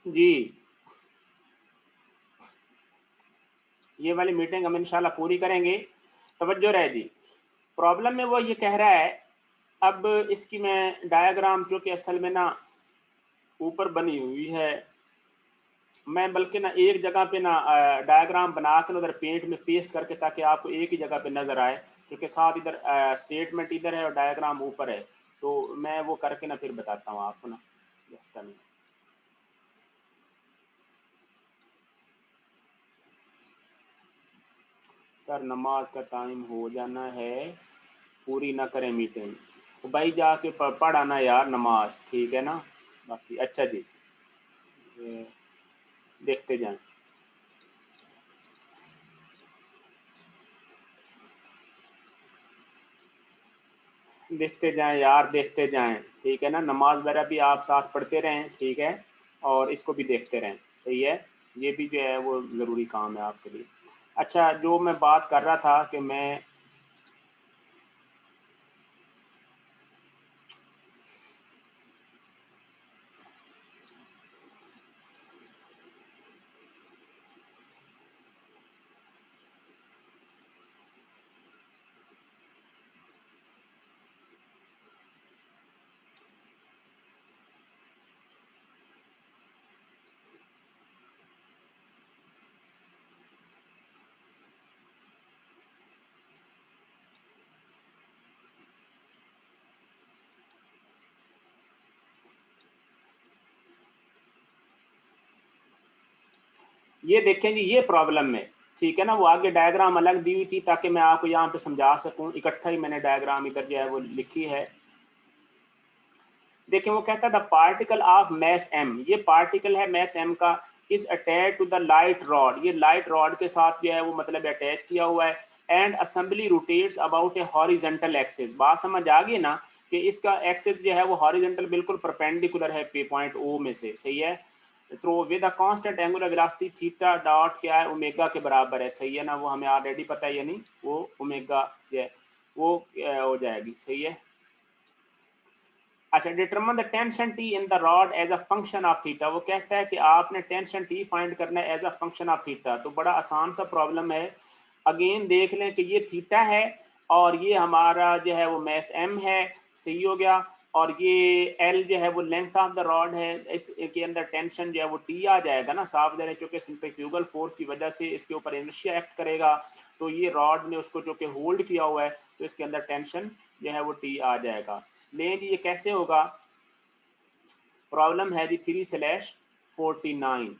जी, ये वाली मीटिंग हम इंशाल्लाह पूरी करेंगे। तवज्जो रहे जी। प्रॉब्लम में वो ये कह रहा है, अब इसकी मैं डायग्राम जो कि असल में ना ऊपर बनी हुई है, मैं बल्कि ना एक जगह पे ना डायग्राम बना के उधर पेंट में पेस्ट करके, ताकि आपको एक ही जगह पे नज़र आए, क्योंकि साथ इधर स्टेटमेंट इधर है और डायग्राम ऊपर है। तो मैं वो करके ना फिर बताता हूँ आपको ना। जस्ट नहीं, सर नमाज का टाइम हो जाना है, पूरी ना करें मीटिंग। तो भाई जाके पढ़ आना यार नमाज, ठीक है ना। बाकी अच्छा जी, ये देखते जाएं, देखते जाएं यार, देखते जाएं, ठीक है ना। नमाज वगैरह भी आप साथ पढ़ते रहें, ठीक है, और इसको भी देखते रहें, सही है। ये भी जो है वो ज़रूरी काम है आपके लिए। अच्छा, जो मैं बात कर रहा था कि मैं, ये देखें जी, ये प्रॉब्लम में, ठीक है ना, वो आगे डायग्राम अलग दी हुई थी ताकि मैं आपको यहाँ पे समझा सकूँ, इकट्ठा ही मैंने डायग्राम इधर जो है वो लिखी है। देखिए वो कहता था पार्टिकल ऑफ मैस एम, ये पार्टिकल है मैस एम का, is attach to the light rod, ये लाइट रॉड के साथ जो है वो मतलब अटैच किया हुआ है। And assembly rotates about A horizontal axis, बात समझ आ गई ना, कि इसका एक्सिस जो है वो हॉरिजेंटल बिल्कुल परपेंडिकुलर है पे पॉइंट ओ में से, सही है। तो with a constant angular velocity theta dot क्या है, ओमेगा के बराबर है, सही है ना, वो हमें ऑलरेडी पता है, यानी वो ओमेगा जो है वो हो जाएगी, सही है। अच्छा, determine the tension T in the rod as a function of theta, वो कहता है कि आपने टेंशन टी फाइंड करना है as a function of theta. तो बड़ा आसान सा प्रॉब्लम है। अगेन देख लें कि ये थीटा है और ये हमारा जो है वो मैस एम है, सही हो गया। और ये एल जो है वो लेंथ ऑफ द रॉड है, इसके अंदर टेंशन जो है वो टी आ जाएगा ना, साफ ज़ाहिर है, चूंकि सेंट्रीफ्यूगल फोर्स की वजह से इसके ऊपर इनर्शिया एक्ट करेगा, तो ये रॉड ने उसको जो कि होल्ड किया हुआ है, तो इसके अंदर टेंशन जो है वो टी आ जाएगा। लें जी, ये कैसे होगा। प्रॉब्लम है जी 3/49,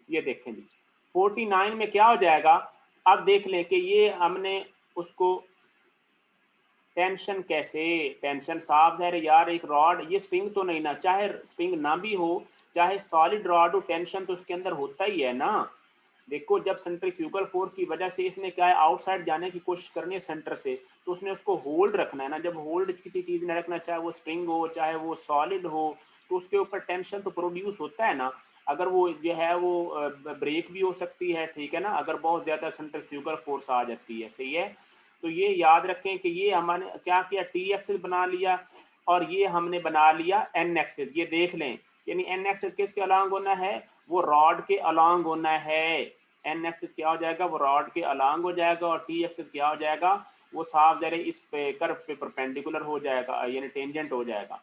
ये देखें जी 49 में क्या हो जाएगा। अब देख लें कि ये हमने उसको टेंशन कैसे, टेंशन साफ है यार, एक रॉड, ये स्प्रिंग तो नहीं ना, चाहे स्प्रिंग ना भी हो, चाहे सॉलिड रॉड हो, टेंशन तो उसके अंदर होता ही है ना। देखो जब सेंट्रीफ्यूगल फोर्स की वजह से इसने क्या है आउटसाइड जाने की कोशिश करनी है सेंटर से, तो उसने उसको होल्ड रखना है ना। जब होल्ड किसी चीज में रखना, चाहे वो स्ट्रिंग हो चाहे वो सॉलिड हो, तो उसके ऊपर टेंशन तो प्रोड्यूस होता है ना। अगर वो जो है वो ब्रेक भी हो सकती है, ठीक है ना, अगर बहुत ज्यादा सेंट्रीफ्यूगल फोर्स आ जाती है, सही है। तो ये याद रखें कि ये हमने क्या किया, टी एक्सिस बना लिया और ये हमने बना लिया एन एक्सिस, ये देख लें, यानी एन एक्सिस किसके अलोंग होना है, वो रॉड के अलोंग होना है। एन एक्सिस क्या हो जाएगा, वो रॉड के अलोंग हो जाएगा, और टी एक्सिस क्या हो जाएगा, वो साफ जरे इस पे कर्व पे परपेंडिकुलर हो जाएगा, यानी टेंजेंट हो जाएगा।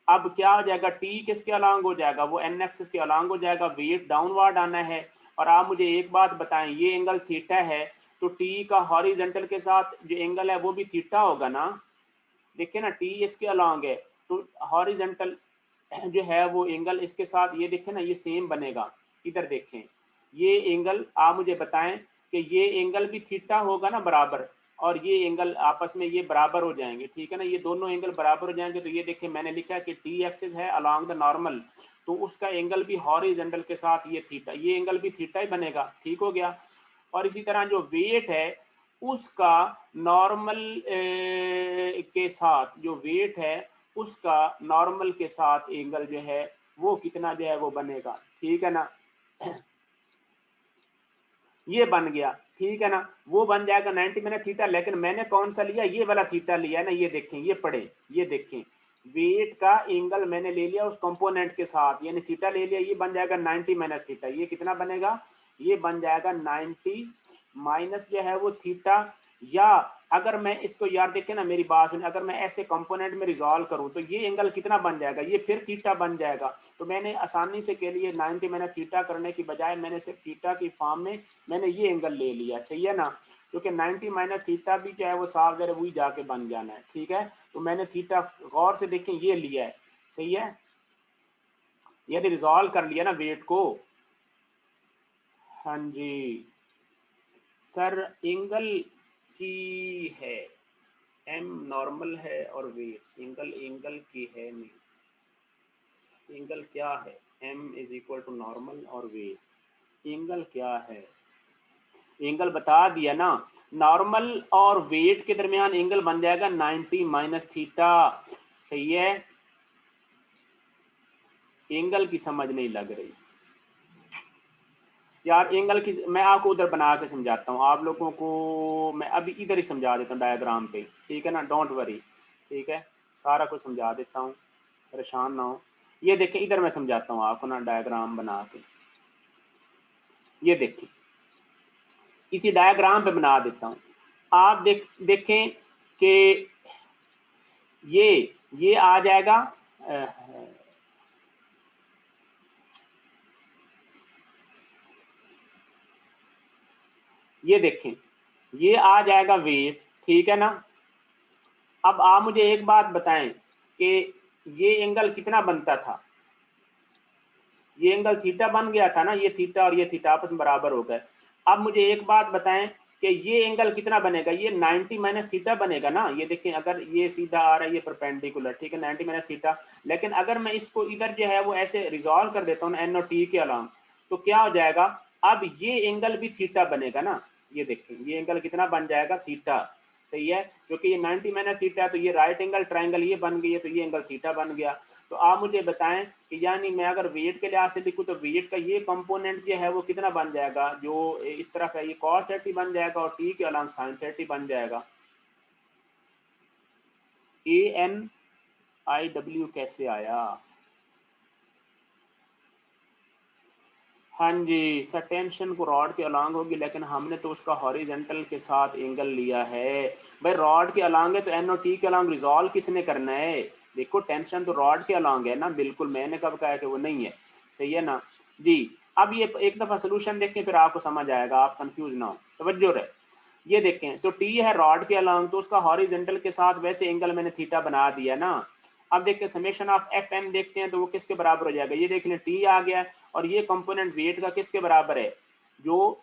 अब क्या हो जाएगा, टी किसके अलोंग हो जाएगा, वो एन एक्सिस के अलोंग हो जाएगा, वेट डाउनवर्ड आना है। और आप मुझे एक बात बताएं, ये एंगल थीटा है, तो टी का हॉरिजेंटल के साथ जो एंगल है वो भी थीटा होगा ना। देखिए ना, टी इसके अलोंग है, तो हॉरिजेंटल जो है वो एंगल इसके साथ, ये देखें ना, ये सेम बनेगा। इधर देखें, ये एंगल आप मुझे बताएं कि ये एंगल भी थीटा होगा ना बराबर, और ये एंगल आपस में ये बराबर हो जाएंगे, ठीक है ना, ये दोनों एंगल बराबर हो जाएंगे। तो ये देखिए मैंने लिखा है कि टी एक्सिस है अलोंग द नॉर्मल, तो उसका एंगल भी हॉरिजेंटल के साथ ये थीटा, ये एंगल भी थीटा ही बनेगा, ठीक हो गया। और इसी तरह जो वेट है उसका नॉर्मल के साथ, जो वेट है उसका नॉर्मल के साथ एंगल जो है वो कितना जो है वो बनेगा, ठीक है ना। ये बन गया, ठीक है ना, वो बन जाएगा 90 मैंने थीटा, लेकिन मैंने कौन सा लिया, ये वाला थीटा लिया है ना, ये देखें, ये पढ़े, ये देखें, वेट का एंगल मैंने ले लिया उस कंपोनेंट के साथ, यानी थीटा ले लिया, ये बन जाएगा 90 माइनस थीटा। ये कितना बनेगा, ये बन जाएगा 90 माइनस जो है वो थीटा। या अगर मैं इसको यार देखें ना मेरी बात सुनिए, अगर मैं ऐसे कंपोनेंट में रिजॉल्व करूं तो ये एंगल कितना बन जाएगा, ये फिर थीटा बन जाएगा। तो मैंने आसानी से के लिए 90 माइनस थीटा करने की बजाय मैंने सिर्फ थीटा की फॉर्म में मैंने ये एंगल ले लिया, सही है ना, क्योंकि 90 माइनस थीटा भी जो है वो साफ जरा वही जाके बन जाना है, ठीक है। तो मैंने थीटा गौर से देखें ये लिया है, सही है, यदि रिजॉल्व कर लिया ना वेट को। हाँ जी सर, एंगल की है एम नॉर्मल है और वेट सिंगल एंगल की है नहीं। एंगल क्या है, M is equal to normal और वेट। एंगल क्या है, एंगल बता दिया ना, नॉर्मल और वेट के दरमियान एंगल बन जाएगा 90 माइनस थीटा, सही है। एंगल की समझ नहीं लग रही यार, एंगल की मैं आपको उधर बना के समझाता हूँ आप लोगों को, मैं अभी इधर ही समझा देता हूँ डायग्राम पे, ठीक है ना, डोंट वरी, ठीक है, सारा कुछ समझा देता हूँ, परेशान ना हो। ये देखें इधर मैं समझाता हूँ आपको ना डायग्राम बना के, ये देखें इसी डायग्राम पे बना देता हूँ। आप देखें कि ये आ जाएगा ये देखें ये आ जाएगा वेट, ठीक है ना। अब आप मुझे एक बात बताएं कि ये एंगल कितना बनता था, ये एंगल थीटा बन गया था ना, ये थीटा और ये थीटा आपस में बराबर हो गए। अब मुझे एक बात बताएं कि ये एंगल कितना बनेगा, ये 90 माइनस थीटा बनेगा ना। ये देखें अगर ये सीधा आ रहा है ये परपेंडिकुलर, ठीक है, 90 माइनस थीटा। लेकिन अगर मैं इसको इधर जो है वो ऐसे रिजॉल्व कर देता हूँ एन और टी के अलावा, तो क्या हो जाएगा, अब ये एंगल भी थीटा बनेगा ना। ये देखें ये एंगल कितना बन जाएगा, थीटा, सही है, क्योंकि ये 90 माइनस थीटा, तो ये राइट एंगल ट्राइंगल ये बन गई है, तो ये एंगल थीटा बन गया। तो आप मुझे बताएं कि यानी मैं अगर वेट के लिहाज से लिखूं तो वेट का ये कंपोनेंट जो है वो कितना बन जाएगा, जो इस तरफ है ये cos 30 बन जाएगा और टी के अलॉन्ग sin 30 बन जाएगा। ANIW कैसे आया, हाँ जी सर, टेंशन को रॉड के अलॉन्ग होगी, लेकिन हमने तो उसका हॉरिजेंटल के साथ एंगल लिया है। भाई रॉड के अलॉन्ग है तो एन और टी के अलॉन्ग रिजॉल्व किसने करना है, देखो टेंशन तो रॉड के अलॉन्ग है ना, बिल्कुल, मैंने कब कहा कि वो नहीं है, सही है ना जी। अब ये एक दफ़ा सोल्यूशन देखें फिर आपको समझ आएगा, आप कंफ्यूज ना हो, तवज्जो रहे। ये देखें तो टी है रॉड के अलॉन्ग, तो उसका हॉरिजेंटल के साथ वैसे एंगल मैंने थीटा बना दिया ना। अब देखते हैं समेशन ऑफ एफ एन देखते हैं तो वो किसके बराबर हो जाएगा, ये देख लें टी आ गया और ये कंपोनेंट वेट का किसके बराबर है, जो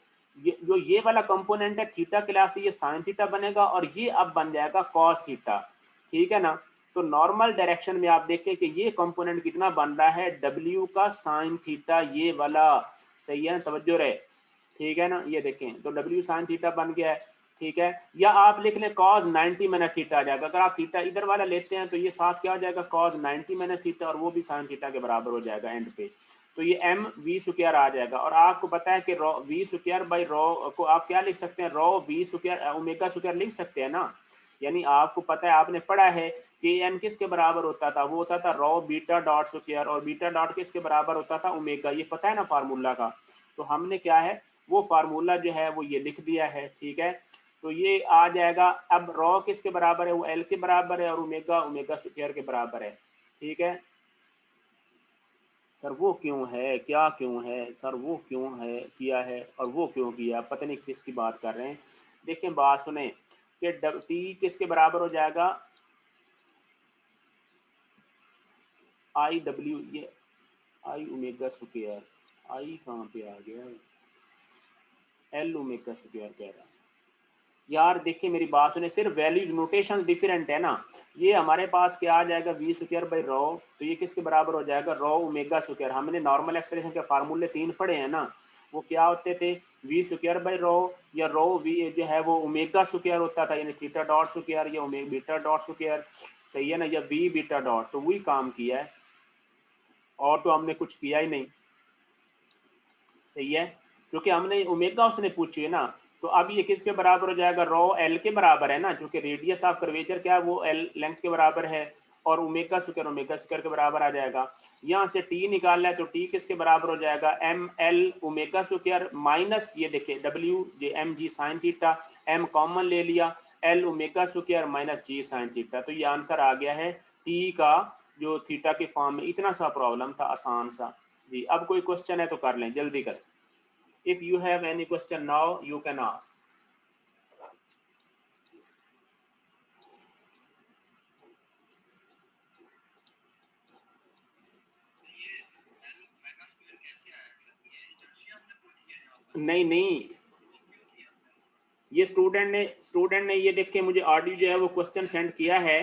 ये वाला कंपोनेंट है थीटा क्लास से ये साइन थीटा बनेगा और ये अब बन जाएगा कॉस थीटा, ठीक है ना। तो नॉर्मल डायरेक्शन में आप देखें कि ये कंपोनेंट कितना बन रहा है, डब्ल्यू का साइन थीटा, ये वाला, सही है, तवज्जो रहे, ठीक है ना। ये देखें तो डब्ल्यू साइन थीटा बन गया है, ठीक है। या आप लिख लें cos 90 माइनस थीटा आ जाएगा, अगर आप थीटा इधर वाला लेते हैं तो ये साथ क्या हो जाएगा cos 90 माइनस थीटा और वो भी साइन थीटा के बराबर हो जाएगा एंड पे। तो ये एम वी स्क्वायर आ जाएगा और आपको पता है कि रो वी स्क्वायर बाई रो को आप क्या लिख सकते हैं, रो वी स्क्वायर ओमेगा स्क्वायर लिख सकते हैं ना। यानी आपको पता है, आपने पढ़ा है कि एन किसके बराबर होता था, वो होता था रो बीटा डॉट स्क्वायर और बीटा डॉट किसके बराबर होता था, ओमेगा, ये पता है ना फार्मूला का। तो हमने क्या है वो फार्मूला जो है वो ये लिख दिया है, ठीक है। तो ये आ जाएगा, अब रॉ किसके बराबर है, वो एल के बराबर है और ओमेगा ओमेगा स्क्वायर के बराबर है, ठीक है। सर वो क्यों है, क्या क्यों है सर, वो क्यों है किया है और वो क्यों किया, पता नहीं किसकी बात कर रहे हैं। देखें बात सुने कि टी किसके बराबर हो जाएगा, आई डब्ल्यू, ये आई ओमेगा स्क्वायर, आई कहाँ पे आ गया, एल ओमेगा स्क्वायर कह रहा है यार। देखिए मेरी बात सुने, सिर्फ वैल्यूज नोटेशन डिफरेंट है ना। ये हमारे पास क्या आ जाएगा वी स्क्वायर बाई रो, तो ये किसके बराबर हो जाएगा, रो ओमेगा स्क्वायर। हमने नॉर्मल एक्सप्रेशन के फार्मूले 3 पढ़े हैं ना, वो क्या होते थे, वी स्क्वायर बाई रो, या रो वी जो है वो ओमेगा स्क्वायर होता था, यानी थीटा डॉट स्क्वायर या ओमेगा बीटा डॉट स्क्वायर, सही है ना, या वी बीटा डॉट। तो वही काम किया है और तो हमने कुछ किया ही नहीं, सही है, क्योंकि हमने ओमेगा उसने पूछी है ना। तो अब ये किसके बराबर हो जाएगा, रो एल के बराबर है ना, क्योंकि रेडियस ऑफ कर्वेचर क्या है वो एल लेंथ के बराबर है। और ओमेगा स्क्वायर के बराबर आ जाएगा। यहाँ से टी निकालना है तो टी किसके बराबर हो जाएगा, M L omega square minus ये देखिए W J M G sine theta, M common ले लिया, L omega square minus G sine theta. तो ये आंसर आ गया है टी का जो थीटा के फॉर्म में। इतना सा प्रॉब्लम था, आसान सा जी। अब कोई क्वेश्चन है तो कर लें, जल्दी करें। If you have any question now you can ask. नहीं नहीं, ये स्टूडेंट ने ये देख के मुझे ऑडियो जो है वो क्वेश्चन सेंड किया है।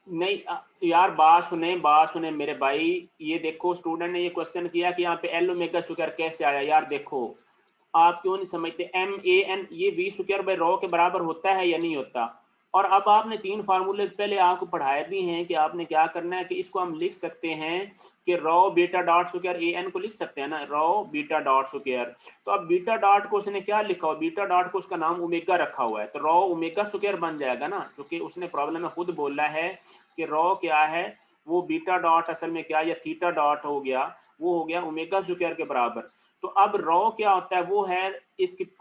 नहीं यार, बात सुने मेरे भाई। ये देखो स्टूडेंट ने ये क्वेश्चन किया कि यहाँ पे एल ओमेगा स्क्वायर कैसे आया। यार देखो, आप क्यों नहीं समझते, एम ए एन ये वी स्क्वायर बाय रॉ के बराबर होता है या नहीं होता। और अब आपने 3 फार्मूले पहले आपको पढ़ाए भी हैं कि आपने क्या करना है कि इसको हम लिख सकते हैं कि raw beta dot square A N को लिख सकते हैं ना, रॉ बीटा डॉट स्क्वायर। तो अब बीटा डॉट को उसने क्या लिखा हो, बीटा डॉट को उसका नाम ओमेगा रखा हुआ है, तो रॉ ओमेगा स्क्वायर बन जाएगा ना, क्योंकि उसने प्रॉब्लम में खुद बोला है कि रॉ क्या है, वो बीटा डॉट असल में क्या, या थीटा डॉट हो गया, वो हो गया ओमेगा स्क्वायर के बराबर। तो अब रॉ क्या होता है, वो है इसकी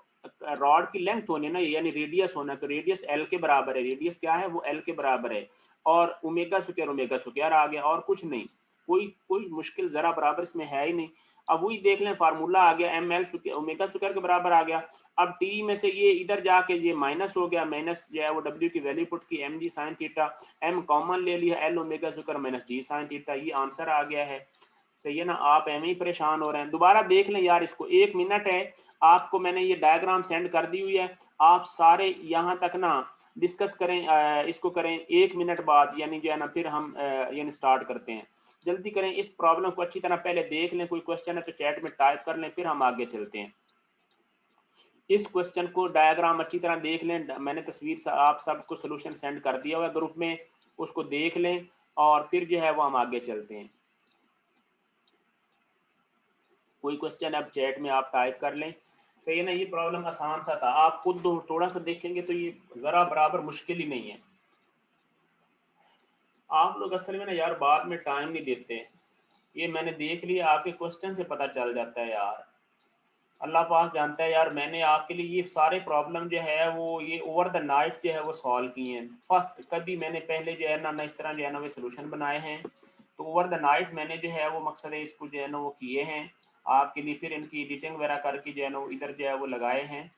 रॉड की लेंथ होनी ना, यानी रेडियस होना, तो रेडियस एल के बराबर है, रेडियस क्या है वो एल के बराबर है, और ओमेगा स्क्वायर आ गया, और कुछ नहीं। कोई मुश्किल जरा बराबर इसमें है ही नहीं। अब वही देख लें, फार्मूला आ गया एम एल ओमेगा स्क्वायर के बराबर आ गया। अब टी में से ये इधर जाके ये माइनस हो गया, माइनस जो है वो डब्ल्यू की वैल्यू पुट की, M G sine theta, M common ले लिया, L omega square minus G sine theta, ये आंसर आ गया है। सही है ना, आप एम ही परेशान हो रहे हैं। दोबारा देख लें यार इसको, 1 मिनट है, आपको मैंने ये डायग्राम सेंड कर दी हुई है, आप सारे यहाँ तक ना डिस्कस करें, इसको करें 1 मिनट बाद, यानी जो है ना फिर हम यानी स्टार्ट करते हैं। जल्दी करें, इस प्रॉब्लम को अच्छी तरह पहले देख लें, कोई क्वेश्चन है तो चैट में टाइप कर लें, फिर हम आगे चलते हैं। इस क्वेश्चन को डायग्राम अच्छी तरह देख लें, मैंने तस्वीर से आप सबको सोल्यूशन सेंड कर दिया हुआ है ग्रुप में, उसको देख लें और फिर जो है वो हम आगे चलते हैं। कोई क्वेश्चन अब चैट में आप टाइप कर लें। सही है ना, ये प्रॉब्लम आसान सा था, आप खुद थोड़ा सा देखेंगे तो ये ज़रा बराबर मुश्किल ही नहीं है। आप लोग असल में ना यार बाद में टाइम नहीं देते, ये मैंने देख लिया, आपके क्वेश्चन से पता चल जाता है यार। अल्लाह पाक जानता है यार, मैंने आपके लिए ये सारे प्रॉब्लम जो है वो ये ओवर द नाइट जो है वो सॉल्व किए हैं। फर्स्ट कभी मैंने पहले जो है ना इस तरह जो है ना वे सोल्यूशन बनाए हैं, तो ओवर द नाइट मैंने जो है वो मकसद है इसको जो है ना वो किए हैं आपके लिए, फिर इनकी एडिटिंग वगैरह करके जो है ना इधर जो है वो लगाए हैं।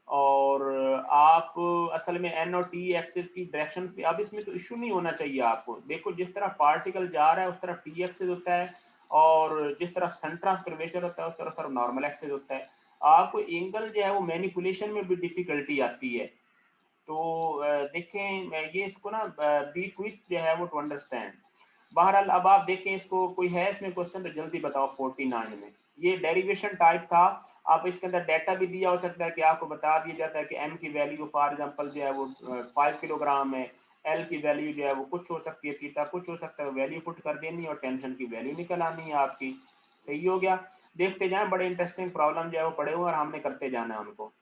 और आप असल में एन और टी एक्सिस की डायरेक्शन पे, अब इसमें तो इशू नहीं होना चाहिए आपको। देखो जिस तरफ पार्टिकल जा रहा है उस तरफ टी एक्सिस होता है, और जिस तरफ सेंटर ऑफ कर्वेचर होता है उस तरफ नॉर्मल एक्सिस होता है। आपको एंगल जो है वो मैनिपुलेशन में भी डिफिकल्टी आती है। तो देखें ये इसको ना बी क्विक जो है वो टू अंडरस्टैंड। बहरहाल अब आप देखें इसको, कोई है इसमें क्वेश्चन तो जल्दी बताओ। 49 में ये डेरिवेशन टाइप था, आप इसके अंदर डाटा भी दिया हो सकता है कि आपको बता दिया जाता है कि एम की वैल्यू फॉर एग्जांपल जो है वो 5 किलोग्राम है, एल की वैल्यू जो है वो कुछ हो सकती है, थीटा कुछ हो सकता है, वैल्यू पुट कर देनी और टेंशन की वैल्यू निकल आनी है आपकी। सही हो गया, देखते जाएं, बड़े इंटरेस्टिंग प्रॉब्लम जो है वो पड़े हुए और हमने करते जाना है उनको।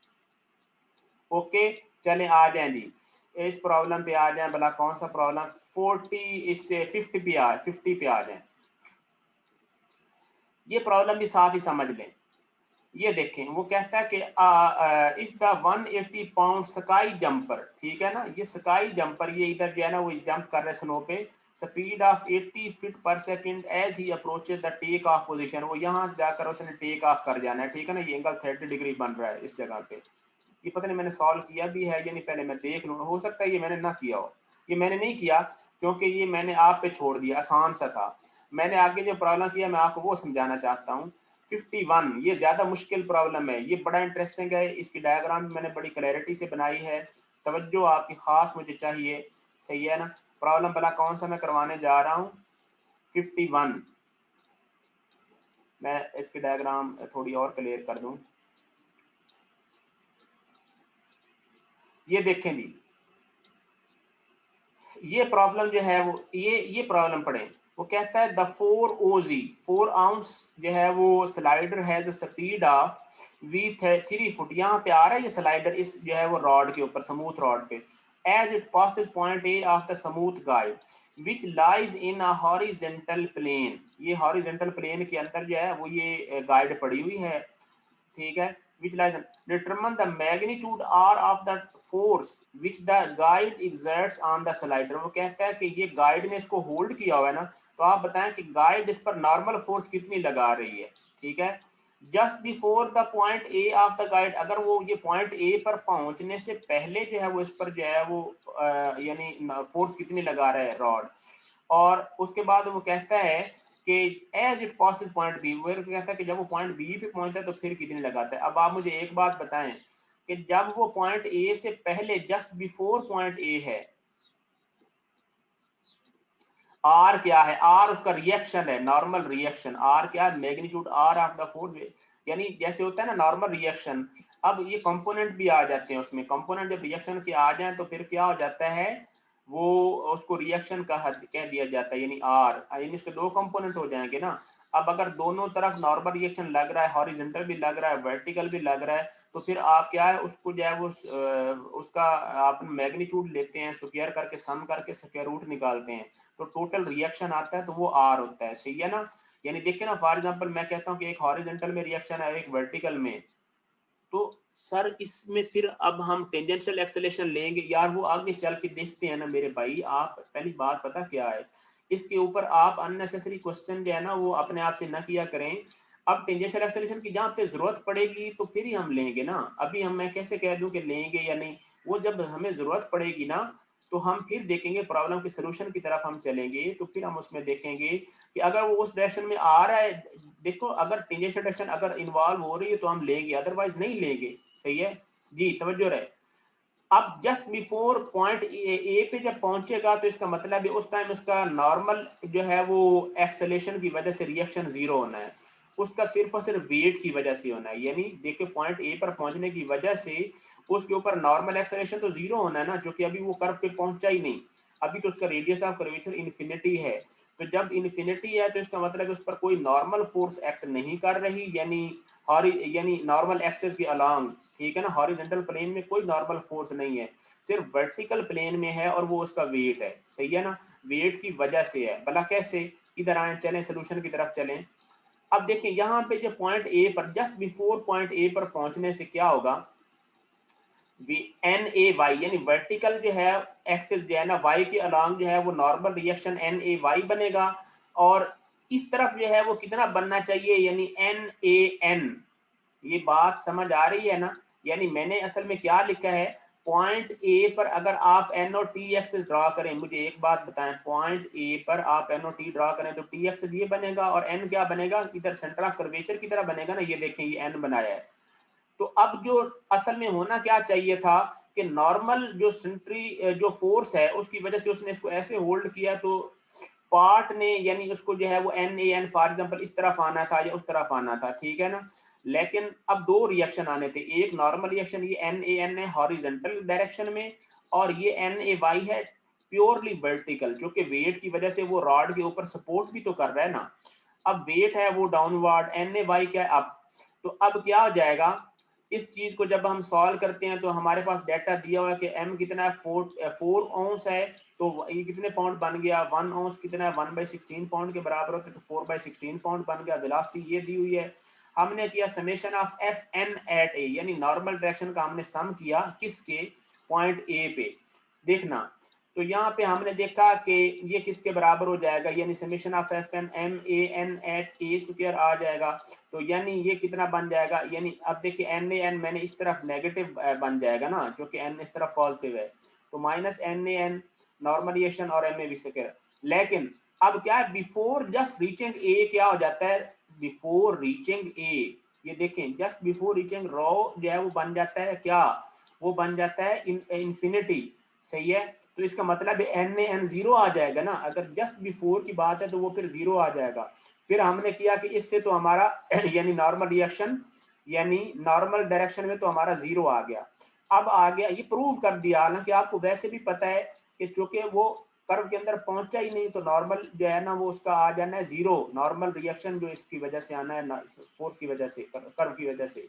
ओके चलें आ जाएं जी, इस प्रॉब्लम पे आ जाएं, भला कौन सा प्रॉब्लम, 40 इससे 50 पे आ जाएं। ये प्रॉब्लम भी साथ ही समझ लें। ये देखें वो कहता है कि इस द 180 पाउंड स्काई जंपर, ठीक है ना, ये स्काई जंपर ये इधर जो है ना वो जंप कर रहे स्नो पे, speed of 80 feet per second as he approaches the take off position, वो यहाँ से जाकर उसने टेक ऑफ कर जाना है, ठीक है ना। ये एंगल 30 डिग्री बन रहा है इस जगह पे। ये पता नहीं मैंने सॉल्व किया भी है या नहीं, पहले मैं देख लूँ, हो सकता है ये मैंने ना किया हो। ये मैंने नहीं किया क्योंकि ये मैंने आप पे छोड़ दिया, आसान सा था। मैंने आगे जो प्रॉब्लम किया मैं आपको वो समझाना चाहता हूँ। 51 ये ज़्यादा मुश्किल प्रॉब्लम है, ये बड़ा इंटरेस्टिंग है, इसकी डायग्राम भी मैंने बड़ी क्लैरिटी से बनाई है, तवज्जो आपकी ख़ास मुझे चाहिए। सही है ना, प्रॉब्लम भला कौन सा मैं करवाने जा रहा हूँ, 51। मैं इसकी डायग्राम थोड़ी और क्लियर कर दूँ। ये देखें जी, ये प्रॉब्लम जो है वो ये प्रॉब्लम पढ़ें। वो कहता है द 4 आउंस जो है वो स्लाइडर है the speed of V 3 foot, यहाँ पे आ रहा है ये स्लाइडर इस जो है वो रॉड के ऊपर, स्मूथ रॉड पे, as it passes point A of the smooth guide which lies in a horizontal plane। ये horizontal plane के अंदर जो है वो ये गाइड पड़ी हुई है, ठीक है। which lies determine the magnitude R of the force which the guide exerts on the slider। वो कहता है कि ये गाइड ने इसको होल्ड किया हुआ है ना, तो आप बताएं कि गाइड इस पर नॉर्मल फोर्स कितनी लगा रही है, ठीक है। Just before the point A of the guide, अगर वो ये पॉइंट ए पर पहुंचने से पहले जो है वो इस पर जो है वो यानी फोर्स कितनी लगा रहा है रॉड, और उसके बाद वो कहता है कि as it passes point B, वो कहता है कि जब वो पॉइंट बी पे पहुंचता है तो फिर कितनी लगाता है। अब आप मुझे एक बात बताएं कि जब वो पॉइंट ए से पहले जस्ट बिफोर पॉइंट ए है, आर क्या है, आर उसका रिएक्शन है, नॉर्मल रिएक्शन। आर क्या है, magnitude R of the force, यानी जैसे होता है ना नॉर्मल रिएक्शन। अब ये कंपोनेंट भी आ जाते हैं उसमें, कंपोनेंट जब रिएक्शन के आ जाए तो फिर क्या हो जाता है, वो उसको रिएक्शन कह दिया जाता है, यानी आर, यानी इसके दो कंपोनेंट हो जाएंगे ना। अब अगर दोनों तरफ नॉर्मल रिएक्शन लग रहा है, हॉरिजॉन्टल भी लग रहा है, वर्टिकल भी लग रहा है, तो फिर आप क्या है उसको जो है वो उसका आप मैग्नीट्यूड लेते हैं, स्क्वायर करके सम करके स्क्वायर रूट निकालते हैं, तो टोटल रिएक्शन आता है, तो वो आर होता है, सही है ना। यानी देखिए ना, फॉर एग्जांपल मैं कहता हूँ कि एक हॉरिजॉन्टल में रिएक्शन है, एक वर्टिकल में, तो सर इसमें फिर अब हम टेंजेंशियल एक्सेलरेशन लेंगे यार, वो आगे चल के देखते हैं ना मेरे भाई। आप पहली बात पता क्या है, इसके ऊपर आप अननेसेसरी क्वेश्चन जो है ना वो अपने आप से ना किया करें। अब टेंजेंशियल एक्सेलरेशन की जहाँ पे जरूरत पड़ेगी तो फिर ही हम लेंगे ना, अभी हम मैं कैसे कह दूं कि लेंगे या नहीं, वो जब हमें जरूरत पड़ेगी ना तो हम फिर देखेंगे, प्रॉब्लम के सोल्यूशन की तरफ हम चलेंगे, तो फिर हम उसमें देखेंगे कि अगर वो उस डायरेक्शन में आ रहा है, देखो अगर टेंजेंशियल डायरेक्शन अगर इन्वॉल्व हो रही है तो हम लेंगे, अदरवाइज नहीं लेंगे, सही है जी, तवज्जो रहे। अब जस्ट बिफोर पॉइंट ए पे जब पहुंचेगा तो इसका मतलब है उस टाइम उसका नॉर्मल जो है वो एक्सेलेरेशन की वजह से रिएक्शन जीरो होना है, उसका सिर्फ और सिर्फ वेट की वजह से होना है। यानी देखिए पॉइंट ए पर पहुंचने की वजह से उसके ऊपर नॉर्मल एक्सेलेरेशन तो जीरो होना है ना, जो कि अभी वो कर्व पे पहुंचा ही नहीं, अभी तो उसका रेडियस ऑफ कर्वेचर इन्फिनिटी है। तो जब इन्फिनिटी है तो इसका मतलब उस पर कोई नॉर्मल फोर्स एक्ट नहीं कर रही, यानी नॉर्मल एक्सेस के अलॉन्ग, ठीक है ना, हॉरिजॉन्टल प्लेन में कोई नॉर्मल फोर्स नहीं है, सिर्फ वर्टिकल प्लेन में है, और वो उसका वेट है, सही है ना, वेट की वजह से है। भला कैसे, इधर आए, चलें सोल्यूशन की तरफ चलें। अब देखिए यहाँ पे जो पॉइंट ए पर जस्ट बिफोर पॉइंट ए पर पहुंचने से क्या होगा, एन ए वाई, यानी वर्टिकल जो है एक्सिस जो है ना वाई के अलॉन्ग जो है वो normal reaction N A Y बनेगा, और इस तरफ जो है वो कितना बनना चाहिए, यानी एन ए एन। ये बात समझ आ रही है ना, यानी मैंने असल में क्या लिखा है, पॉइंट ए पर अगर आप एन और टी एक्सिस ड्रा करें, मुझे एक बात बताएं, पॉइंट ए पर आप एन और टी ड्रा करें तो टी एक्सिस ये बनेगा और एन क्या बनेगा, इधर सेंटर ऑफ कर्वेचर की तरह बनेगा ना, ये देखें ये एन बनाया है। तो अब जो असल में होना क्या चाहिए था कि नॉर्मल जो सेंट्री जो फोर्स है उसकी वजह से उसने इसको ऐसे होल्ड किया, तो पार्ट ने यानी उसको जो है वो N A N for example इस तरफ आना था या उस तरफ आना था, ठीक है ना। लेकिन अब दो रिएक्शन आने थे, एक नॉर्मल रिएक्शन ये एन ए एन है हॉरिजॉन्टल डायरेक्शन में, और ये एन ए वाई है प्योरली वर्टिकल, जो कि वेट की वजह से वो रॉड के ऊपर सपोर्ट भी तो कर रहा है ना। अब वेट है वो डाउनवर्ड, एन ए वाई क्या है अप। तो अब क्या हो जाएगा, इस चीज को जब हम सॉल्व करते हैं तो हमारे पास डाटा दिया हुआ है कि एम कितना है, 4 औंस है, तो ये कितने पाउंड बन गया, 1 औंस कितना है, 1/16 पाउंड के बराबर होते तो 4/16 पाउंड बन गया। वेलोसिटी ये दी हुई है, हमने किया summation of F N at A, यानी नॉर्मल डायरेक्शन का हमने सम किया किसके, पॉइंट ए पे, देखना। तो यहाँ पे हमने देखा कि ये किसके बराबर हो जाएगा, यानी summation of F N M A N at A square आ जाएगा, तो यानी ये कितना बन जाएगा, यानी अब देखिए एन ए एन मैंने इस तरफ नेगेटिव बन जाएगा ना, जो कि एन इस तरफ पॉजिटिव है, तो minus N A N normal reaction और एम ए वी स्क्वायर। लेकिन अब क्या है, बिफोर जस्ट रीचिंग ए क्या हो जाता है, बिफोर रीचिंग ए, ये देखें जस्ट बिफोर रीचिंग रो जो है वो बन जाता है क्या, वो बन जाता है इंफिनिटी, सही है। तो इसका मतलब है एन में एन जीरो आ जाएगा ना, अगर जस्ट बिफोर की बात है तो वो फिर जीरो आ जाएगा। फिर हमने किया कि इससे तो हमारा यानी नॉर्मल रिएक्शन यानी नॉर्मल डायरेक्शन में तो हमारा जीरो आ गया। अब आ गया, ये प्रूव कर दिया, हालांकि आपको वैसे भी पता है कि चूंकि वो कर्व के अंदर पहुंचा ही नहीं, तो नॉर्मल जो है ना वो उसका आ जाना है जीरो, नॉर्मल रिएक्शन जो इसकी वजह से आना है फोर्स की वजह से, कर्व की वजह से।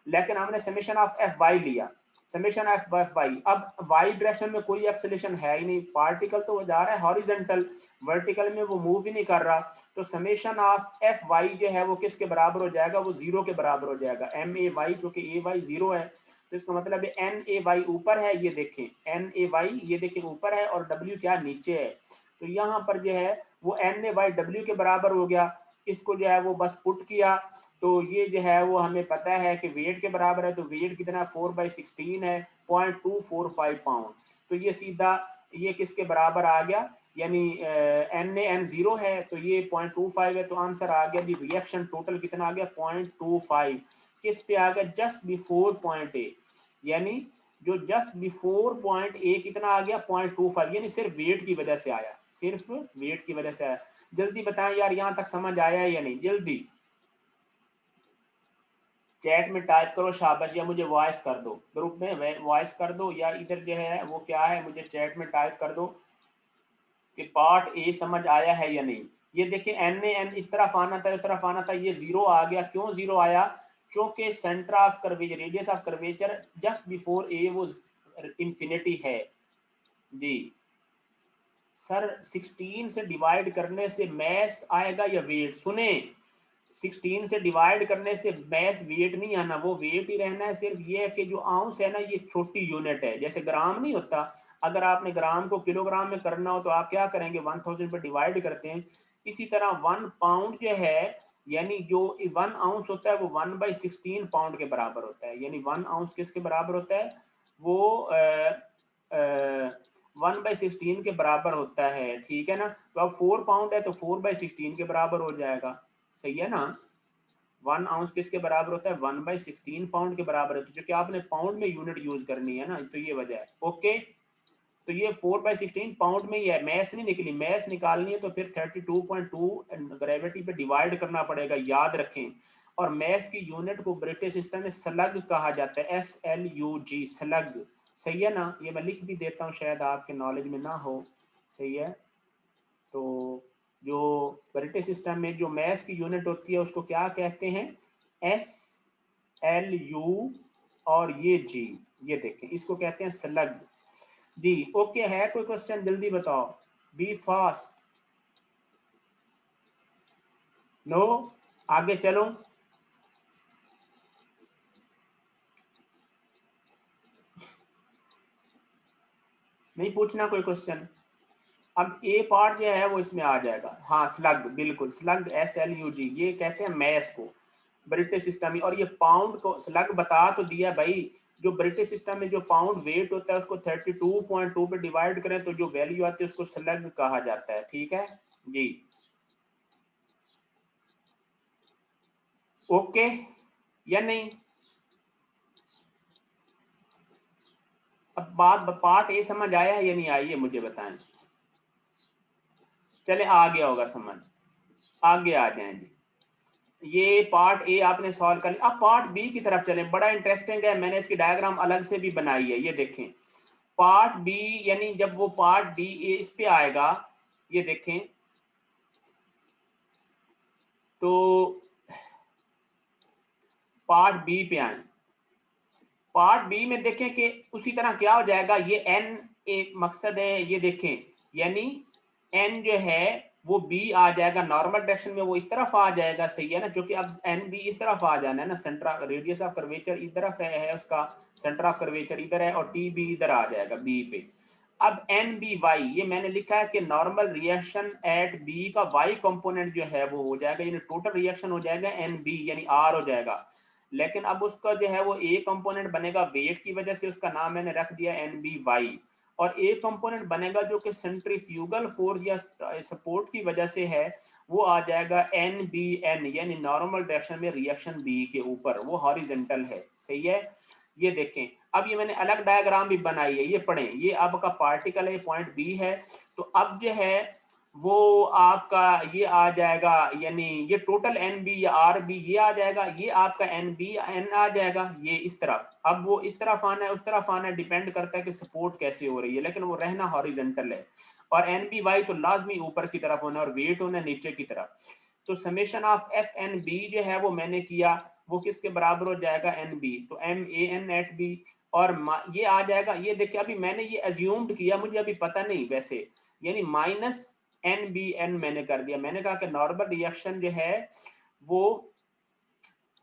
लेकिन हमने समेशन ऑफ एफ वाई लिया, समेशन एफ वाई। अब वाई डायरेक्शन में कोई एक्सेलेरेशन है ही नहीं, पार्टिकल तो वो जा रहा है हॉरिजेंटल, वर्टिकल में वो मूव ही नहीं कर रहा, तो समेशन ऑफ एफ वाई जो है वो किसके बराबर हो जाएगा, वो जीरो के बराबर हो जाएगा। एम ए वाई, क्योंकि ए वाई जीरो है, तो इसका मतलब है एन ए वाई ऊपर है, ये देखें एन ए वाई ये देखें ऊपर है और डब्ल्यू क्या नीचे है, तो यहाँ पर जो है वो एन ए वाई डब्ल्यू के बराबर हो गया। इसको जो है वो बस पुट किया, तो ये जो है वो हमें पता है कि वेट के बराबर है, तो वेट कितना 4/16 है, 0.245 पाउंड। तो ये सीधा ये किसके बराबर आ गया, यानी एन एन जीरो है तो ये 0.25 है, तो आंसर आ गया जी रिएक्शन टोटल कितना आ गया 0.25। किस पे आ गया, जस्ट बिफोर पॉइंट ए, यानी जो जस्ट बिफोर पॉइंट ए कितना आ गया 0.25, यानी सिर्फ वेट की वजह से आया, सिर्फ वेट की वजह से आया। जल्दी बताएं यार यहां तक समझ आया है या नहीं, जल्दी चैट में टाइप करो शाबाश, या मुझे वॉइस कर दो, ग्रुप में वॉइस कर दो, या इधर जो है वो क्या है मुझे चैट में टाइप कर दो कि पार्ट ए समझ आया है या नहीं। ये देखिए एन ए एन इस तरफ आना था, इस तरफ आना था, ये जीरो आ गया, क्यों जीरो आया, क्योंकि centre of curvature, radius of curvature just before A वो इंफिनिटी है जी। सर 16 से डिवाइड करने से मैस आएगा या वेट, सुने 16 से डिवाइड करने से मैस वेट नहीं आना, वो वेट ही रहना है, सिर्फ ये है कि जो आउंस है ना ये छोटी यूनिट है, जैसे ग्राम नहीं होता, अगर आपने ग्राम को किलोग्राम में करना हो तो आप क्या करेंगे 1000 पर डिवाइड करते हैं, इसी तरह 1 पाउंड जो है, यानी जो 1 आउंस होता है वो 1/16 पाउंड के बराबर होता है, यानी 1 आउंस किसके बराबर होता है, वो 1/16 के बराबर होता है, ठीक है ना। तो अब 4 पाउंड है तो 4/16 के बराबर हो जाएगा, सही है ना। 1 आउंस किसके बराबर होता है 1/16 पाउंड के बराबर है, तो जो कि आपने पाउंड में यूनिट यूज करनी है ना, तो ये वजह है। ओके, तो ये 4/16 पाउंड में ही है, मैस नहीं निकली, मैस निकालनी है तो फिर 32.2 ग्रेविटी पे डिवाइड करना पड़ेगा, याद रखें। और मैस की यूनिट को ब्रिटिश सिस्टम में स्लग कहा जाता है, SLUG स्लग, सही है ना। ये मैं लिख भी देता हूँ शायद आपके नॉलेज में ना हो, सही है। तो जो ब्रिटिश सिस्टम में जो मैस की यूनिट होती है उसको क्या कहते हैं, SLU, और ये G, ये देखें इसको कहते हैं स्लग जी। ओके, है कोई क्वेश्चन, जल्दी बताओ, बी फास्ट, नो, आगे चलो। नहीं पूछना कोई क्वेश्चन, अब ए पार्ट जो है वो इसमें आ जाएगा, हाँ स्लग, बिल्कुल स्लग SLUG, ये कहते हैं मैस को ब्रिटिश सिस्टम में। और ये पाउंड को स्लग बता तो दिया भाई, जो ब्रिटिश सिस्टम में जो पाउंड वेट होता है उसको 32.2 पे डिवाइड करें तो जो वैल्यू आती है उसको स्लग कहा जाता है, ठीक है जी। ओके या नहीं, अब बात पार्ट ए समझ आया है या नहीं आई है मुझे बताएं, चले आ गया होगा समझ, आगे आ जाएं जी। ये पार्ट ए आपने सॉल्व कर लिया, अब पार्ट बी की तरफ चलें, बड़ा इंटरेस्टिंग है, मैंने इसकी डायग्राम अलग से भी बनाई है, ये देखें पार्ट बी, यानी जब वो पार्ट बी इस पे आएगा, ये देखें तो पार्ट बी पे आए, पार्ट बी में देखें कि उसी तरह क्या हो जाएगा, ये एन एक मकसद है, ये देखें यानी एन जो है वो बी आ जाएगा नॉर्मल डायरेक्शन में, वो इस तरफ आ जाएगा, सही है ना, क्योंकि अब एन बी इस तरफ आ जाना है ना, centre of radius of curvature इधर है उसका, सेंटर ऑफ कर्वेचर इधर है और टी बी इधर आ जाएगा बी पे। अब एन बी वाई, ये मैंने लिखा है कि नॉर्मल रिएक्शन एट बी का वाई कंपोनेंट जो है वो हो जाएगा, यानी टोटल रिएक्शन हो जाएगा एन बी यानी आर हो जाएगा, लेकिन अब उसका जो है वो ए कंपोनेंट बनेगा वेट की वजह से, उसका नाम मैंने रख दिया एन बी वाई, और ए कंपोनेंट बनेगा जो कि सेंट्रीफ्यूगल फोर्स या सपोर्ट की वजह से है, वो आ जाएगा एन बी एन, यानी नॉर्मल डायरेक्शन में रिएक्शन बी के ऊपर, वो हॉरिजेंटल है, सही है। ये देखें अब ये मैंने अलग डायग्राम भी बनाई है, ये पढ़ें, ये आपका पार्टिकल है, पॉइंट बी है, तो अब जो है वो आपका ये आ जाएगा, यानी ये टोटल एन बी या आर बी ये आ जाएगा, ये आपका एन बी एन आ जाएगा, ये इस तरफ, अब वो इस तरफ आना है उस तरफ आना है, डिपेंड करता है कि सपोर्ट कैसे हो रही है, लेकिन वो रहना हॉरिजॉन्टल है, और एन बी वाई तो लाजमी ऊपर की तरफ होना और वेट होना नीचे की तरफ। तो summation of F N B जो है वो मैंने किया वो किसके बराबर हो जाएगा, एन बी। तो M A N at B, और ये आ जाएगा, ये देखिए अभी मैंने ये अज्यूम्ड किया, मुझे अभी पता नहीं वैसे, यानी माइनस एन बी एन मैंने कर दिया। मैंने कहा कि नॉर्मल रिएक्शन जो है वो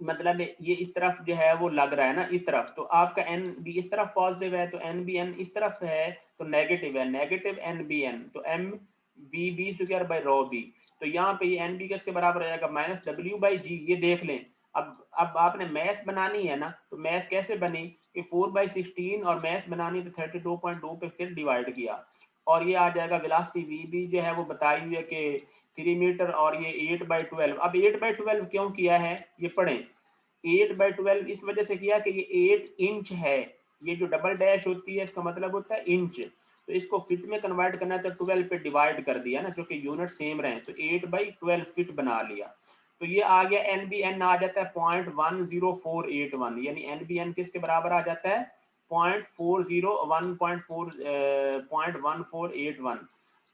मतलब ये इस तरफ जो है वो लग रहा है ना, इस तरफ, तो आपका एन बी इस तरफ पॉजिटिव है, तो एन बी एन इस तरफ है तो नेगेटिव है, नेगेटिव एन बी एन, तो M B B square by rho B. तो यहाँ पे ये एन बी किसके बराबर हो जाएगा, माइनस डब्ल्यू बाई जी। ये देख लें, अब आपने मैथ बनानी है ना, तो मैथ कैसे बनी कि 4/16, और मैथ बनानी तो 32.2 पे फिर डिवाइड किया, और ये आ जाएगा वेलोसिटी वी बी जो है वो बताई हुई है कि 3 मीटर, और ये 8/12। अब 8/12 क्यों किया है ये पढ़ें। 8/12 इस वजह से किया कि ये 8 इंच है, ये जो डबल डैश होती है इसका मतलब होता है इंच, तो इसको फिट में कन्वर्ट करना है तो 12 पे डिवाइड कर दिया ना, क्योंकि यूनिट सेम रहे, तो 8/12 फिट बना लिया। तो ये आ गया एन बी एन आ जाता है 0.10481, यानी एन बी एन किसके बराबर आ जाता है 0.1481।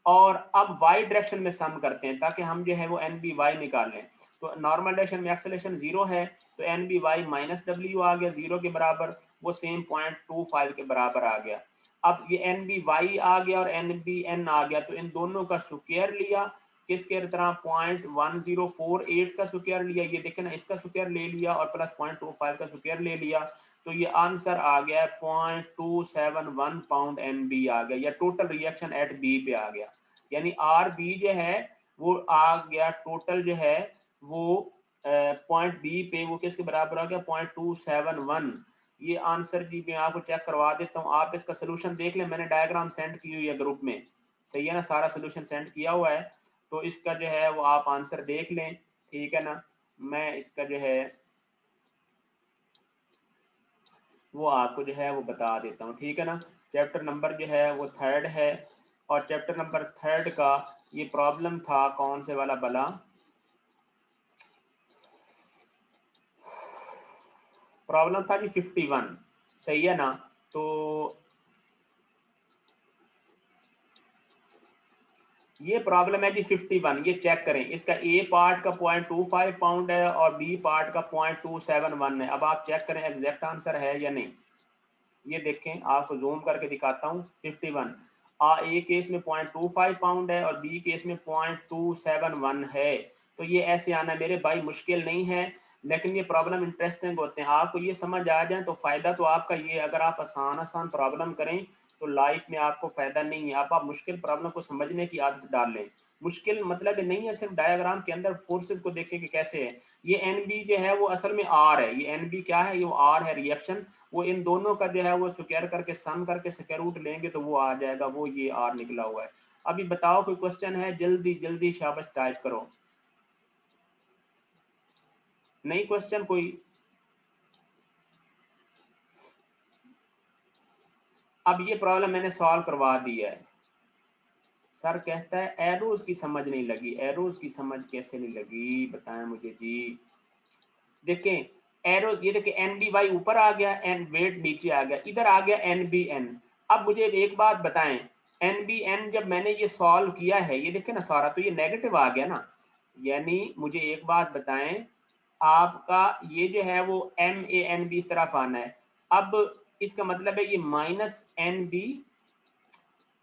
और अब वाई डायरेक्शन में सम करते हैं ताकि हम जो है वो एन बी वाई निकाल लें। तो नॉर्मल डायरेक्शन में एक्सेलरेशन 0 है, तो N B Y minus W आ गया 0 के बराबर, वो सेम 0.25 के बराबर आ गया। अब ये एन बी वाई आ गया और एन बी एन आ गया, तो इन दोनों का स्क्वायर लिया, किसके तरह 0.1048 का स्क्वायर लिया, ये देखें ना, इसका स्क्वायर ले लिया और प्लस 0.25 का स्क्वायर ले लिया, तो ये आंसर आ गया 0.271 पाउंड एन बी आ गया, या टोटल रिएक्शन एट बी पे आ गया। यानी आर बी जो है वो आ गया टोटल जो है वो पॉइंट बी पे वो किसके बराबर आ गया 0.271। ये आंसर जी मैं आपको चेक करवा देता हूँ, आप इसका सोल्यूशन देख लें, मैंने डायग्राम सेंड की हुई है ग्रुप में, सही है ना, सारा सोल्यूशन सेंड किया हुआ है, तो इसका जो है वो आप आंसर देख लें, ठीक है ना। मैं इसका जो है वो आपको जो है वो बता देता हूँ, ठीक है ना। चैप्टर नंबर जो है वो 3rd है, और चैप्टर नंबर 3rd का ये प्रॉब्लम था कौन से वाला भला, प्रॉब्लम था जी 51, सही है ना। तो ये प्रॉब्लम है जी 51, ये चेक करें, इसका ए पार्ट का 0.25 पाउंड है और बी पार्ट का 0.271 है। अब आप चेक करें एग्जैक्ट आंसर है या नहीं, ये देखें, आपको जूम करके दिखाता हूँ। 51 ए केस में 0.25 पाउंड है और बी केस में 0.271 है, तो ये ऐसे आना मेरे भाई मुश्किल नहीं है, लेकिन ये प्रॉब्लम इंटरेस्टिंग होते हैं, आपको ये समझ आ जाए तो फ़ायदा तो आपका ये, अगर आप आसान आसान प्रॉब्लम करें तो लाइफ में आपको फ़ायदा नहीं है, आप मुश्किल प्रॉब्लम को समझने की आदत डाल लें। मुश्किल मतलब नहीं है सिर्फ डायग्राम के अंदर फोर्सेस को देखें कि कैसे है। ये एन बी जो है वो असल में आर है, ये एन बी क्या है, ये आर है रिएक्शन, वो इन दोनों का जो है वो स्क्वायर करके सम करके स्क्वायर रूट लेंगे तो वो आ जाएगा, वो ये आर निकला हुआ है। अभी बताओ कोई क्वेश्चन है, जल्दी जल्दी शाबाश टाइप करो, नहीं क्वेश्चन कोई। अब ये प्रॉब्लम मैंने सॉल्व करवा दी है। सर कहता है एरोज की समझ नहीं लगी, एरोज की समझ कैसे नहीं लगी बताएं मुझे जी। देखें एरो, ये देखिए एन बी वाई ऊपर आ गया, एन वेट नीचे आ गया, इधर आ गया एन बी एन। अब मुझे एक बात बताएं, एन बी एन जब मैंने ये सॉल्व किया है, ये देखें ना सारा, तो ये नेगेटिव आ गया ना, यानी मुझे एक बात बताएं, आपका ये जो है वो एम ए एन बी इस तरफ आना है। अब इसका मतलब है ये माइनस एन बी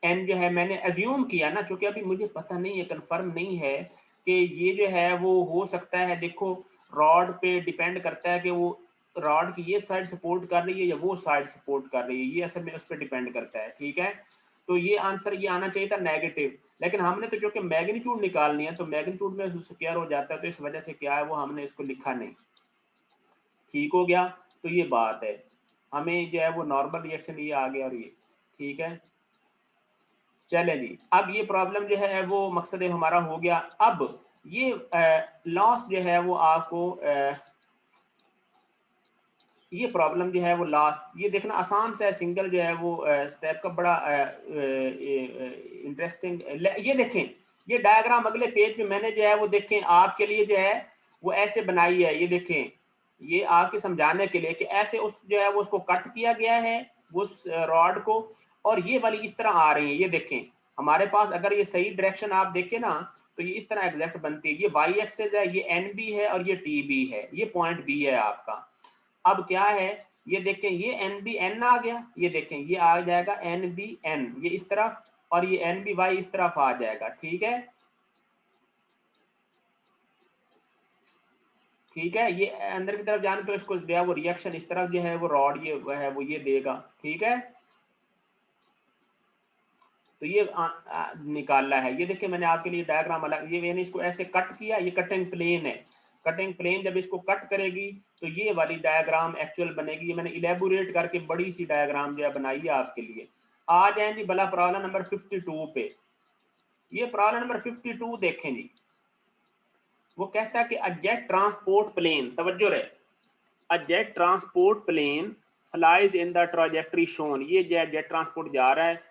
एन जो है मैंने अज्यूम किया ना, चूंकि अभी मुझे पता नहीं है, कंफर्म नहीं है कि ये जो है वो हो सकता है, देखो रॉड पे डिपेंड करता है कि वो रॉड की ये साइड सपोर्ट कर रही है या वो साइड सपोर्ट कर रही है, ये असल में उस पर डिपेंड करता है, ठीक है। तो ये आंसर ये आना चाहिए था नेगेटिव, लेकिन हमने तो जो कि मैग्नीट्यूड निकालनी है, तो मैग्नीट्यूड में स्क्वायर हो जाता है, तो इस वजह से क्या है वो हमने इसको लिखा नहीं, ठीक हो गया। तो ये बात है, हमें जो है वो नॉर्मल रिएक्शन ये आ गया, और ये ठीक है। चले जी, अब ये प्रॉब्लम जो है वो मकसद हमारा हो गया। अब ये लास्ट जो है वो आपको ये प्रॉब्लम जो है वो लास्ट, ये देखना आसान सा है, सिंगल जो है वो स्टेप का बड़ा इंटरेस्टिंग। ये देखें, ये डायग्राम अगले पेज पे मैंने जो है वो देखें आपके लिए जो है वो ऐसे बनाई है, ये देखें, ये आपके समझाने के लिए कि ऐसे उस जो है वो उसको कट किया गया है उस रॉड को, और ये वाली इस तरह आ रही है, ये देखें हमारे पास, अगर ये सही डायरेक्शन आप देखें ना, तो ये इस तरह एग्जैक्ट बनती है। ये वाई एक्सेस है, ये एन बी है और ये टी बी है, ये पॉइंट बी है आपका। अब क्या है, ये देखें ये एन बी एन आ गया, ये देखें ये आ जाएगा एन बी एन, ये इस तरफ, और ये एन बी वाई इस तरफ आ जाएगा। ठीक है, ठीक है, ये अंदर की तरफ जाने तो इसको जो है वो रिएक्शन इस तरफ जो है वो रॉड ये है वो ये देगा। ठीक है, तो ये निकाला है। ये देखिए मैंने आपके लिए डायग्राम अलग, ये मैंने इसको ऐसे कट किया, ये कटिंग प्लेन है। कटिंग प्लेन जब इसको कट करेगी तो ये वाली डायग्राम एक्चुअल बनेगी। ये मैंने इलेबोरेट करके बड़ी सी डायग्राम जो है बनाई है आपके लिए। आ जाए जी भला प्रॉब्लम नंबर 52 पे। ये प्रॉब्लम नंबर 52 देखें जी, वो कहता है कि अ जेट ट्रांसपोर्ट प्लेन, तवज्जो रहे, a jet transport plane flies in the trajectory shown, ये जेट ट्रांसपोर्ट जा रहा है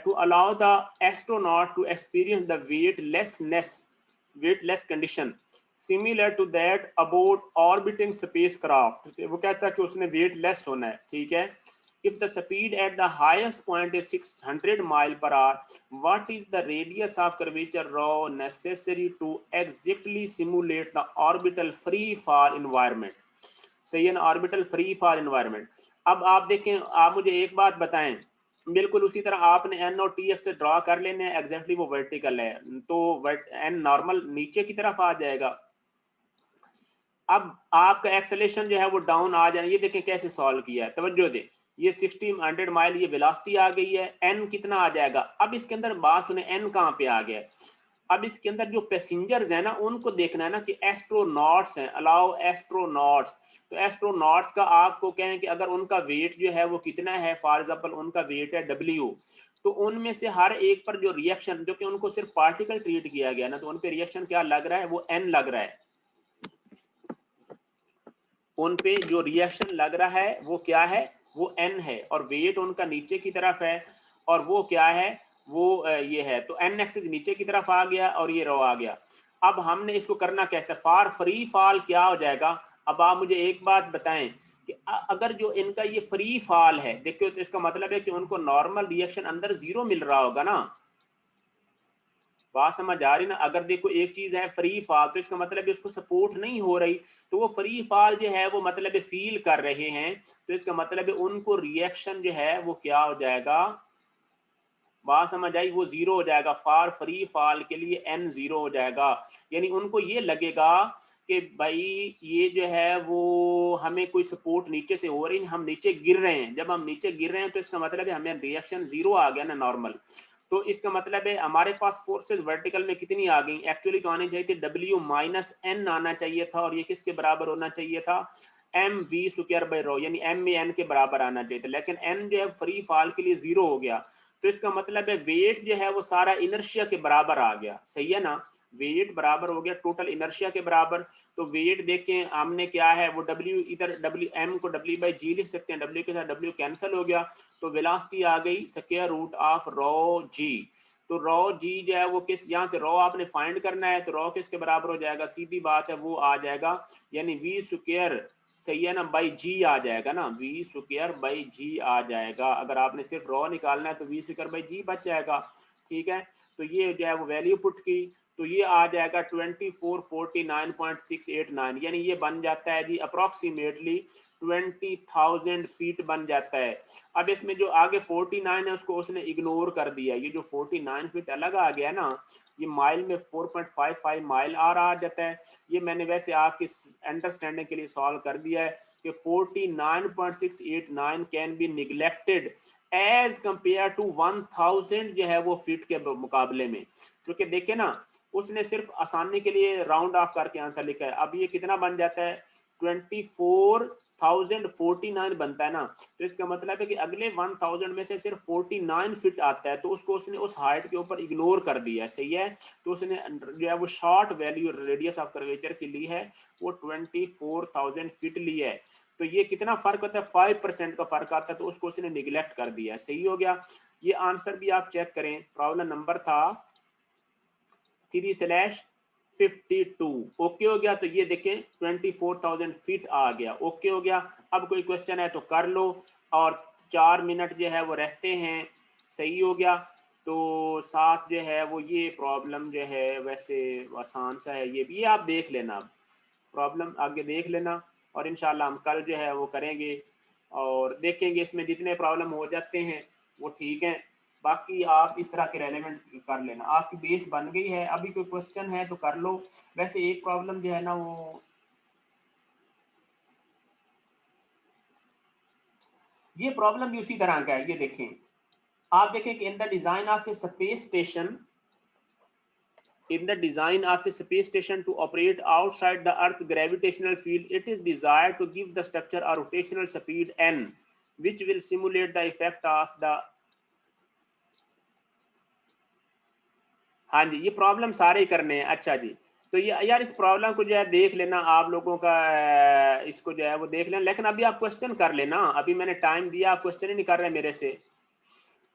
to allow the astronaut to experience the weightless condition similar to that about orbiting spacecraft। वो कहता है कि उसने weightless होना है। ठीक है, if the speed at the highest point is 600 mile per hour, what is the radius of curvature rho necessary to exactly simulate the orbital free fall environment। सही है ना, ऑर्बिटल फ्री फॉल एनवायरनमेंट। अब आप देखें, आप मुझे एक बात बताएं, बिल्कुल उसी तरह आपने एन और टी एक्स से ड्रॉ कर लेने हैं, एग्जैक्टली वो वर्टिकल है, तो एन नॉर्मल नीचे की तरफ आ जाएगा। अब आपका एक्सेलेरेशन जो है वो डाउन आ जाए। ये देखें कैसे सॉल्व किया है, तवज्जो दे, ये 1600 माइल ये वेलोसिटी आ गई है, एन कितना आ जाएगा। अब इसके अंदर बात सुने, एन कहाँ पे आ गया। अब इसके अंदर जो पैसेंजर्स हैं ना उनको देखना है ना कि एस्ट्रोनॉट्स हैं, अलाउ एस्ट्रोनॉट्स। तो एस्ट्रोनॉट्स का आपको कहें कि अगर उनका वेट जो है वो कितना है, फॉर एग्जांपल उनका वेट है W, तो उनमें से हर एक पर जो रिएक्शन, जो कि उनको सिर्फ पार्टिकल ट्रीट किया गया ना, तो उन पे रिएक्शन क्या लग रहा है, वो n लग रहा है। उन पे जो रिएक्शन लग रहा है वो क्या है, वो n है, और वेट उनका नीचे की तरफ है, और वो क्या है, वो ये है। तो n एक्सिस नीचे की तरफ आ गया और ये रो आ गया। अब हमने इसको करना कैसे, फार फ्री फॉल क्या हो जाएगा। अब आप मुझे एक बात बताएं कि अगर जो इनका ये फ्री फॉल है, देखियो, तो इसका मतलब है कि उनको नॉर्मल रिएक्शन अंदर 0 मिल रहा होगा ना। बात समझ आ रही ना। अगर देखो एक चीज है फ्री फॉल, तो इसका मतलब है उसको सपोर्ट नहीं हो रही, तो वो फ्री फॉल जो है वो मतलब फील कर रहे हैं, तो इसका मतलब है उनको रिएक्शन जो है वो क्या हो जाएगा, बात समझ आई, वो 0 हो जाएगा। फार फ्री फॉल के लिए n 0 हो जाएगा। यानी उनको ये लगेगा कि भाई ये जो है वो हमें कोई सपोर्ट नीचे से हो रही, हम नीचे गिर रहे हैं। जब हम नीचे गिर रहे हैं तो इसका मतलब है हमें रिएक्शन 0 आ गया ना नॉर्मल। तो इसका मतलब है हमारे पास फोर्सेस वर्टिकल में कितनी आ गई, एक्चुअली तो आनी चाहिए थी W माइनस n आना चाहिए था, और ये किसके बराबर होना चाहिए था, M V square by rho, यानी एम में एन के बराबर आना चाहिए था। लेकिन एन जो है फ्री फॉल के लिए 0 हो गया, तो इसका मतलब है वेट जो है वो सारा इनर्शिया के बराबर आ गया। सही है ना, वेट बराबर हो गया टोटल इनर्शिया के बराबर। तो वेट देखें हमने क्या है, वो W, इधर W m को W बाई जी लिख सकते हैं, W के साथ W कैंसिल हो गया, तो वेलोसिटी आ गई स्क्वायर रूट ऑफ रो जी। तो रो जी जो है वो किस, यहाँ से रो आपने फाइंड करना है, तो रो किसके बराबर हो जाएगा, सीधी बात है वो आ जाएगा, यानी वी स्क्वायर, सही है ना, बाई जी आ जाएगा ना, वी स्क्वायर बाई जी आ जाएगा। अगर आपने सिर्फ रॉ निकालना है तो वी स्क्वायर बाई जी बच जाएगा। ठीक है, तो ये जो है वो वैल्यू पुट की, तो ये आ जाएगा 2449.689, यानी ये बन जाता है जी अप्रोक्सीमेटली 20,000 फीट बन जाता है। अब इसमें जो आगे 49 है उसको उसने इग्नोर कर दिया, ये जो 49 फीट अलग आ गया ना, ये माइल में 4.55 माइल आ रहा जाता है। ये मैंने वैसे आपकी अंडरस्टैंडिंग के लिए सॉल्व कर दिया है कि 49.689 can be neglected as compared to 1000 जो है वो फीट के मुकाबले में। क्योंकि देखे ना, उसने सिर्फ आसानी के लिए राउंड ऑफ करके आंसर लिखा है। अब ये कितना बन जाता है, 24,049 बनता है ना, तो इसका मतलब है कि अगले 1000 में से सिर्फ 49 फिट आता है, तो उसको उसने उस हाइट के ऊपर इग्नोर कर दिया है। सही है, तो उसने जो है वो short value radius of curvature की ली है, वो 24,000 फीट ली है। तो ये कितना फर्क होता है, 5% का फर्क आता है, तो उसको उसने निगलेक्ट कर दिया। सही हो गया। ये आंसर भी आप चेक करें, प्रॉब्लम नंबर था 3/52। ओके हो गया। तो ये देखें 24,000 फीट आ गया। ओके हो गया। अब कोई क्वेश्चन है तो कर लो, और 4 मिनट जो है वो रहते हैं। सही हो गया। तो साथ जो है वो ये प्रॉब्लम जो है वैसे आसान सा है, ये आप देख लेना, प्रॉब्लम आगे देख लेना और इंशाल्लाह हम कल जो है वो करेंगे और देखेंगे इसमें जितने प्रॉब्लम हो जाते हैं वो ठीक है, बाकी आप इस तरह के रेलेवेंट कर लेना। आपकी बेस बन गई है, अभी कोई क्वेश्चन है तो कर लो। वैसे एक प्रॉब्लम जो है ना वो ये प्रॉब्लम भी उसी तरह का है, ये देखें, आप देखें कि in the design of A space station, in the design of a space station to operate outside the earth gravitational field, it is desired to give the structure a rotational speed n which will simulate the effect of the, हाँ जी ये problem सारे करने हैं। अच्छा जी, तो ये यार इस प्रॉब्लम को जो है देख लेना आप लोगों का, इसको जो है वो देख लेना, लेकिन अभी आप क्वेश्चन कर लेना, अभी मैंने टाइम दिया, आप क्वेश्चन ही नहीं कर रहे मेरे से।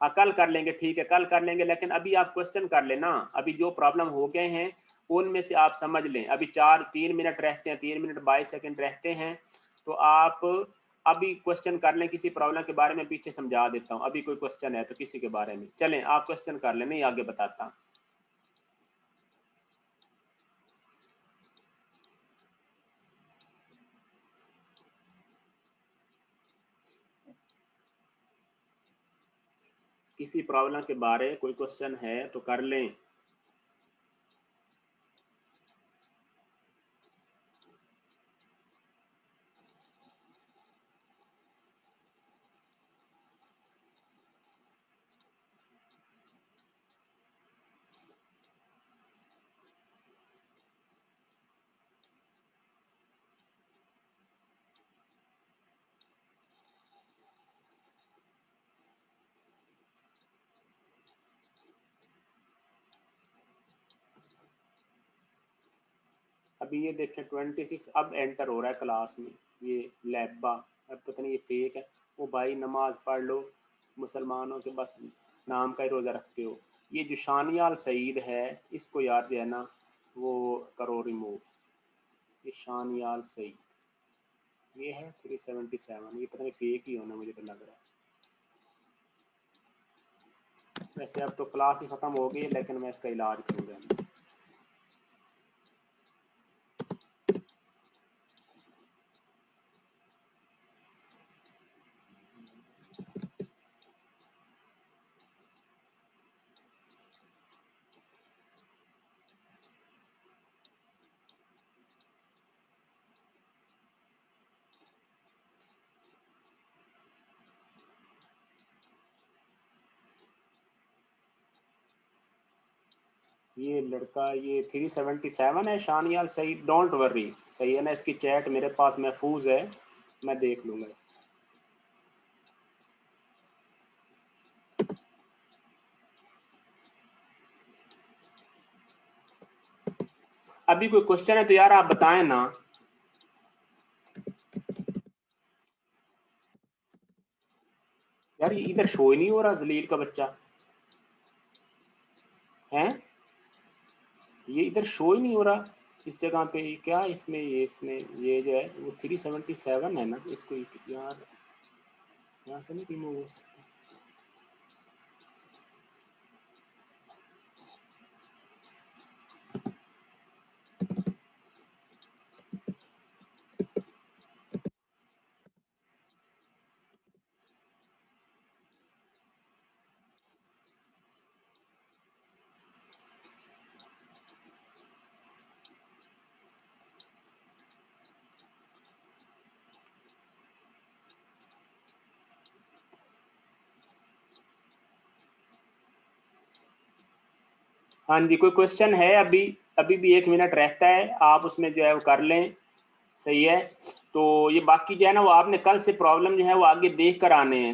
हाँ कल कर लेंगे, ठीक है कल कर लेंगे, लेकिन अभी आप क्वेश्चन कर लेना, अभी जो प्रॉब्लम हो गए हैं उनमें से आप समझ लें, अभी 3 मिनट रहते हैं, 3 मिनट 22 सेकंड रहते हैं, तो आप अभी क्वेश्चन कर लें किसी प्रॉब्लम के बारे में, पीछे समझा देता हूँ, अभी कोई क्वेश्चन है तो किसी के बारे में, चलें आप क्वेश्चन कर लें, नहीं आगे बताता हूँ। किसी प्रॉब्लम के बारे कोई क्वेश्चन है तो कर लें। अभी ये देखें 26 अब एंटर हो रहा है क्लास में, ये लैबा, अब पता नहीं ये फेक है, वो भाई नमाज पढ़ लो, मुसलमानों के बस नाम का ही रोज़ा रखते हो। ये जो शानियाल सईद है इसको यार जो है ना वो करो रिमूव, ये शानियाल सईद ये है 377, ये पता नहीं फेक ही होना मुझे तो लग रहा है। वैसे अब तो क्लास ही ख़त्म हो गई है, लेकिन मैं इसका इलाज करूँगा। ये लड़का ये 377 है शानियाल सईद, डोंट वरी, सही है ना, इसकी चैट मेरे पास महफूज है, मैं देख लूँगा इसको। अभी कोई क्वेश्चन है तो यार आप बताएं ना। यार ये इधर शो ही नहीं हो रहा जलील का बच्चा है, ये इधर शो ही नहीं हो रहा इस जगह पे, क्या इसमें ये जो है वो 377 है ना, इसको यार यहाँ से नहीं रिमूव हो सकता। हाँ जी कोई क्वेश्चन है, अभी अभी भी 1 मिनट रहता है, आप उसमें जो है वो कर लें, सही है। तो ये बाकी जो है ना वो आपने कल से प्रॉब्लम जो है वो आगे देख कर आने हैं।